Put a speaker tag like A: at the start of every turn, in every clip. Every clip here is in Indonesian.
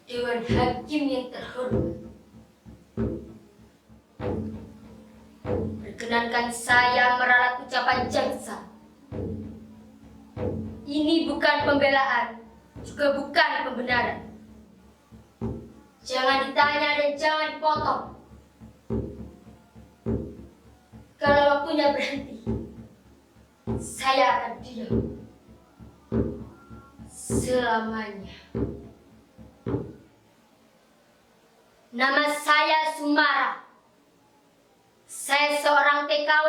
A: Dewan Hakim yang terhormat, perkenankan saya meralat ucapan jaksa. Ini bukan pembelaan, juga bukan pembenaran. Jangan ditanya dan jangan dipotong. Kalau waktunya berhenti, saya akan diam selamanya. Nama saya Sumara. Saya seorang TKW.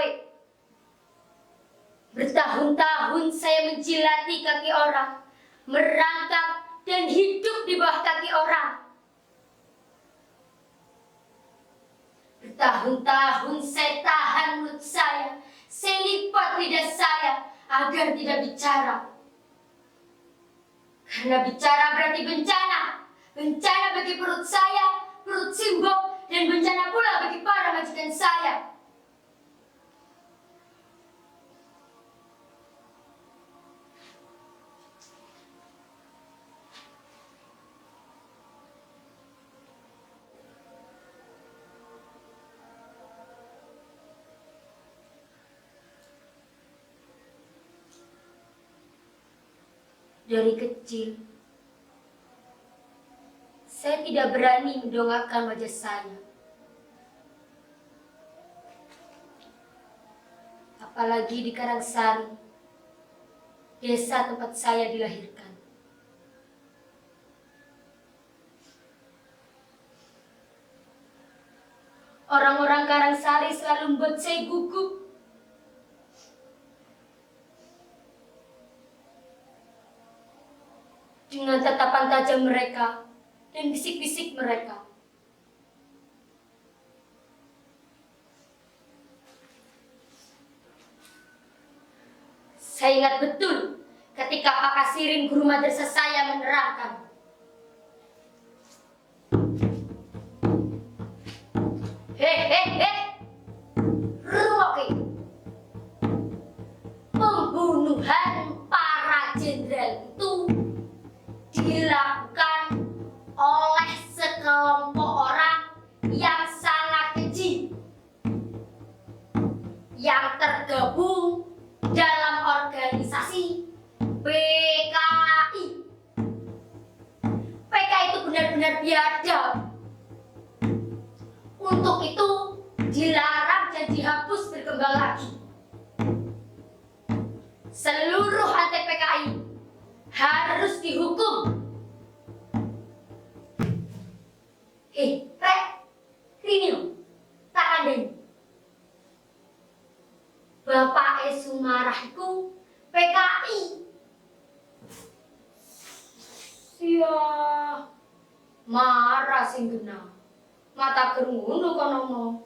A: Bertahun-tahun saya menjilati kaki orang, merangkap dan hidup di bawah kaki orang. Bertahun-tahun saya tahan mulut saya lipat lidah saya agar tidak bicara. Karena bicara berarti bencana. Bencana bagi perut saya, perut Simbo, dan bencana pula bagi para majikan saya. Dari kecil, saya tidak berani mendongakkan wajah saya. Apalagi di Karangsari, desa tempat saya dilahirkan. Orang-orang Karangsari selalu membuat saya gugup. Dengan tatapan tajam mereka dan bisik-bisik mereka. Saya ingat betul ketika Pak Kasirin, guru madrasah saya, menerangkan. Rumoke. Pembunuhan para jenderal itu dilakukan oleh sekelompok orang yang sangat keji, yang tergabung dalam organisasi PKI. PKI itu benar-benar biadab. Untuk itu dilarang dan dihapus berkembang lagi. Seluruh antek PKI harus dihukum. Rini, tak kandeng. Bapak Sumarah iku PKI. Sia marah sing genah. Mata kerungu kono.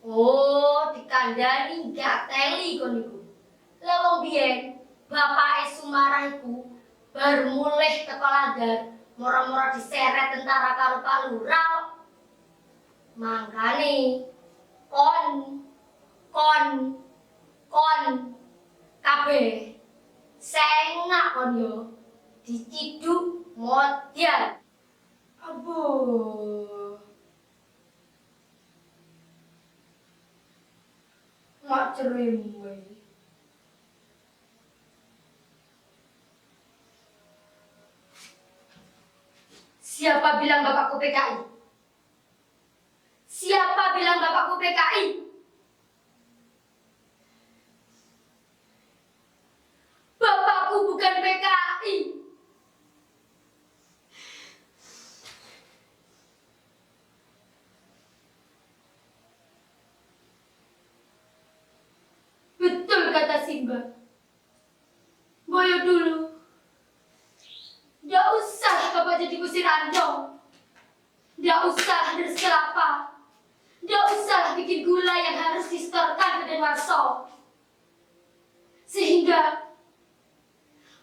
A: Oh, dikandani gak teli kon iku. Lah wong biyen Bapak Sumarah iku baru mulih teko Langgar, mora-mora diseret tentara karo Pak Lurah. Mangkane kon kabeh sengak kon yo diciduk modyan. Aduh. Mak cerimwe. Siapa bilang bapakku PKI? Siapa bilang bapakku PKI? Bapakku bukan PKI. Betul kata Simba. Boyo dulu. Nggak usah Bapak jadi kusir andong. Nggak usah deres kelapa. Nggak usah bikin gula yang harus disetorkan ke Denwarso. Sehingga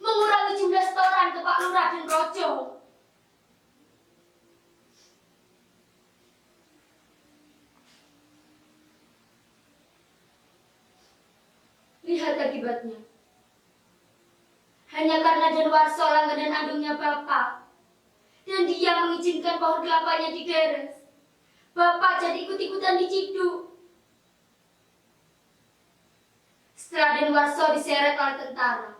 A: mengurangi jumlah setoran ke Pak Lurah dan Rojo. Lihat akibatnya. Hanya karena karena Denwarso langganan andungnya Bapak. Dan dia mengizinkan pohon kelapanya digeres. Bapak jadi ikut-ikutan diciduk. Setelah Denwarso diseret oleh tentara.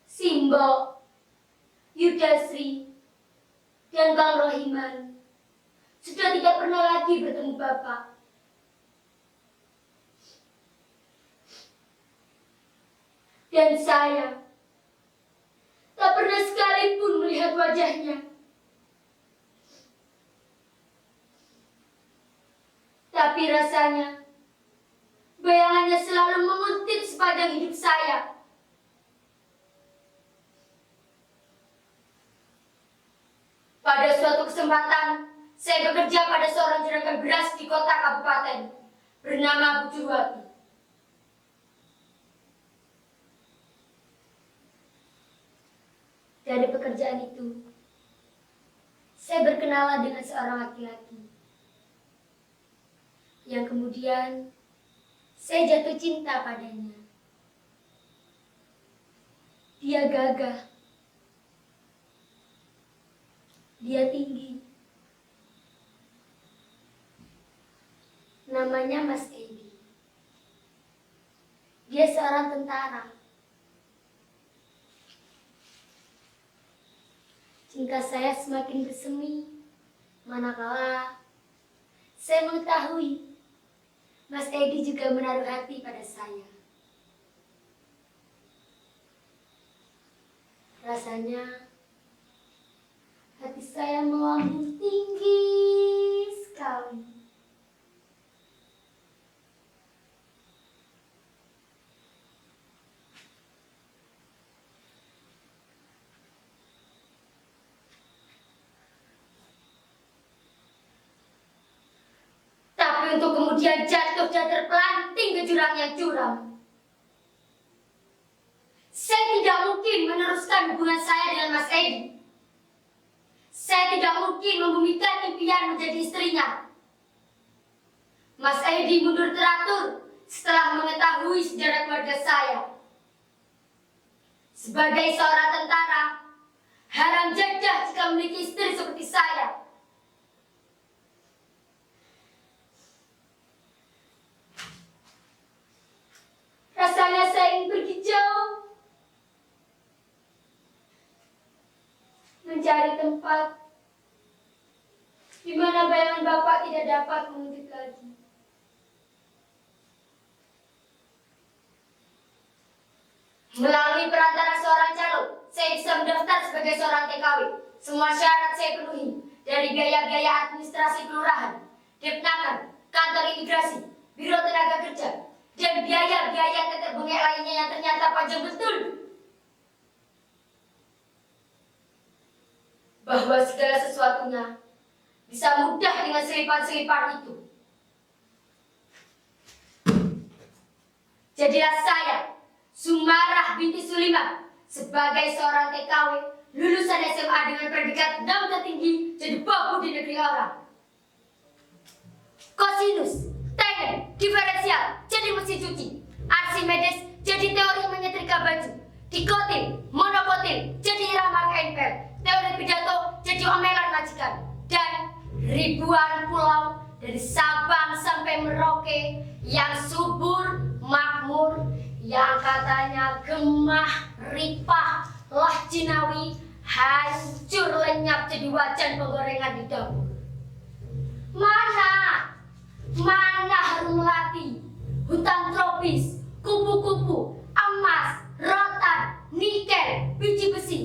A: Simbo, Yudasri, dan Bang Rohiman sudah tidak pernah lagi bertemu Bapak. Dan saya tak pernah sekalipun melihat wajahnya. Tapi rasanya bayangannya selalu menguntit sepanjang hidup saya. Pada suatu kesempatan, saya bekerja pada seorang juragan beras di kota kabupaten bernama Bu Jurwati. Dari pekerjaan itu, saya berkenalan dengan seorang laki-laki yang kemudian saya jatuh cinta padanya. Dia gagah, dia tinggi. Namanya Mas Edi. Dia seorang tentara. Cinta saya semakin bersemi, manakala saya mengetahui Mas Edi juga menaruh hati pada saya. Rasanya hati saya melambung tinggi sekali. Tapi untuk kemudian jatuh dan terpelanting ke jurang yang curam. Saya tidak mungkin meneruskan hubungan saya dengan Mas Edi. Saya tidak mungkin membumikan impian menjadi istrinya. Mas Edi mundur teratur setelah mengetahui sejarah keluarga saya. Sebagai seorang tentara, haram jadah jika memiliki istri seperti saya. Rasanya saya ingin pergi jauh, mencari tempat di mana bayangan Bapak tidak dapat menguntit lagi. Melalui perantara seorang calo, saya bisa mendaftar sebagai seorang TKW. Semua syarat saya penuhi, dari biaya-biaya administrasi kelurahan, Depnaker, kantor imigrasi, biro tenaga kerja, dan biaya-biaya tetek bengek lainnya yang ternyata panjang betul. Bahwa segala sesuatunya bisa mudah dengan selipan-selipan itu. Jadilah saya, Sumarah binti Sulimah, sebagai seorang TKW lulusan SMA dengan predikat 6 tertinggi, jadi babu di negeri orang. Kosinus, tangen, diferensial, jadi mesin cuci. Archimedes, jadi teori menyetrika baju. Dikotil, monokotil, jadi irama KNPL. Teori pidato, jadi omelan majikan. Dan ribuan pulau dari Sabang sampai Merauke yang subur, makmur, yang katanya gemah, ripah, lah jinawi, hancur lenyap jadi wajan penggorengan di dapur. Mana harum melati, hutan tropis, kupu-kupu, emas, rotan, nikel, biji besi.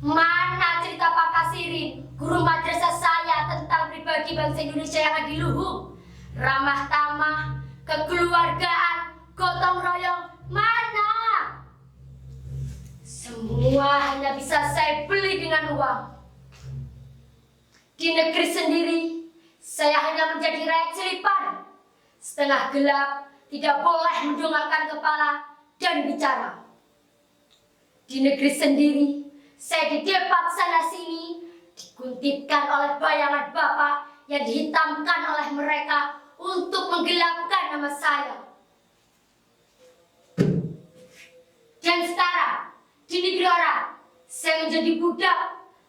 A: Mana cerita Pak Kasirin, guru madrasah saya tentang pribadi bangsa Indonesia yang adiluhung, ramah tamah, kekeluargaan, gotong royong. Mana? Semua hanya bisa saya beli dengan uang. Di negeri sendiri, saya hanya menjadi rakyat celipan, setengah gelap, tidak boleh mendongakkan kepala dan bicara. Di negeri sendiri, saya didepak sana sini, dikuntitkan oleh bayangan Bapak yang dihitamkan oleh mereka untuk menggelapkan nama saya. Dan sekarang, di negeri orang, saya menjadi budak,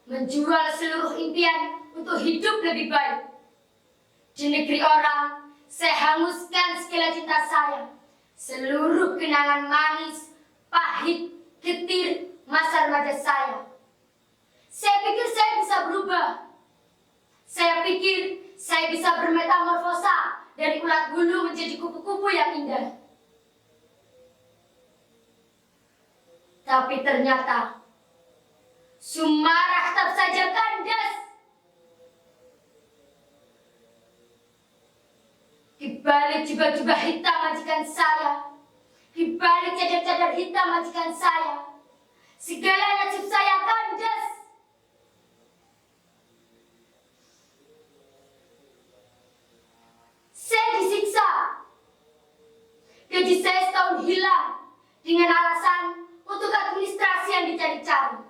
A: menjual seluruh impian untuk hidup lebih baik. Di negeri orang, saya hanguskan segala cinta saya, seluruh kenangan manis, pahit, getir masa remaja saya. Saya pikir saya bisa berubah. Saya pikir saya bisa bermetamorfosa dari ulat bulu menjadi kupu-kupu yang indah. Tapi ternyata Sumarah tetap saja kandas. Di balik jubah-jubah hitam majikan saya, di balik cadar-cadar hitam majikan saya, segala nasib saya kandas. Saya disiksa. Gaji saya setahun hilang dengan alasan untuk administrasi yang dicari-cari.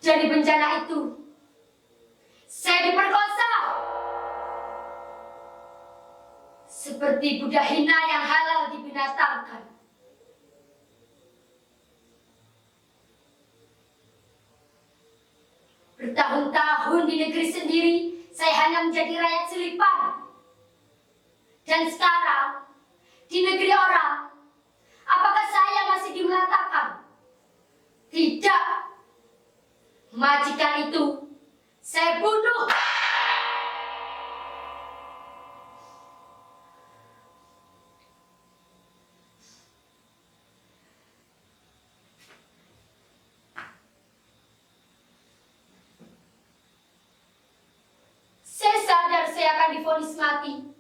A: Dari bencana itu, saya diperkosa. Seperti budak hina yang halal dibinatangkan. Bertahun-tahun di negeri sendiri, saya hanya menjadi rakyat selipan. Dan sekarang, di negeri orang, apakah saya masih dimelatakan? Tidak. Majikan itu, saya bunuh. Saya sadar saya akan divonis mati.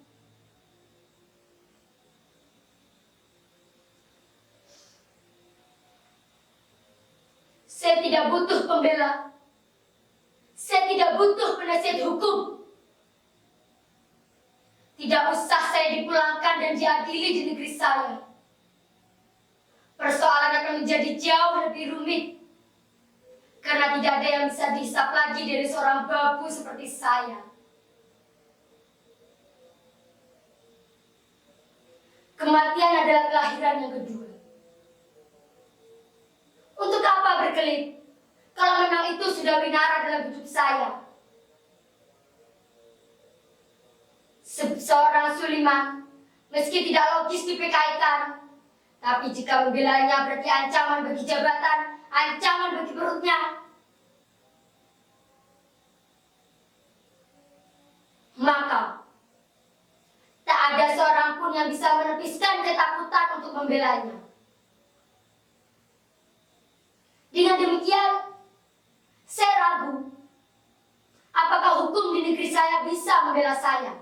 A: Saya tidak butuh pembela. Saya tidak butuh penasihat hukum. Tidak usah saya dipulangkan dan diadili di negeri saya. Persoalan akan menjadi jauh lebih rumit. Karena tidak ada yang bisa dihisap lagi dari seorang babu seperti saya. Kematian adalah kelahiran yang kedua. Untuk apa berkelit, kalau memang itu sudah winara dalam hidup saya? Seorang Suliman, meski tidak logis di PKI-kan, tapi jika membelanya berarti ancaman bagi jabatan, ancaman bagi perutnya. Maka, tak ada seorang pun yang bisa menepiskan ketakutan untuk membelanya. Dengan demikian, saya ragu apakah hukum di negeri saya bisa membela saya.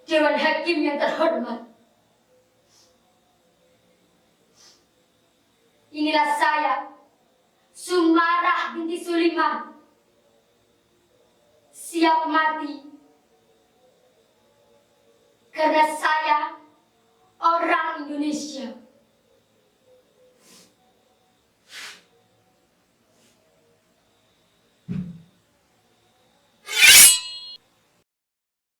A: Dewan Hakim yang terhormat, inilah saya, Sumarah binti Suliman, siap mati karena saya orang Indonesia.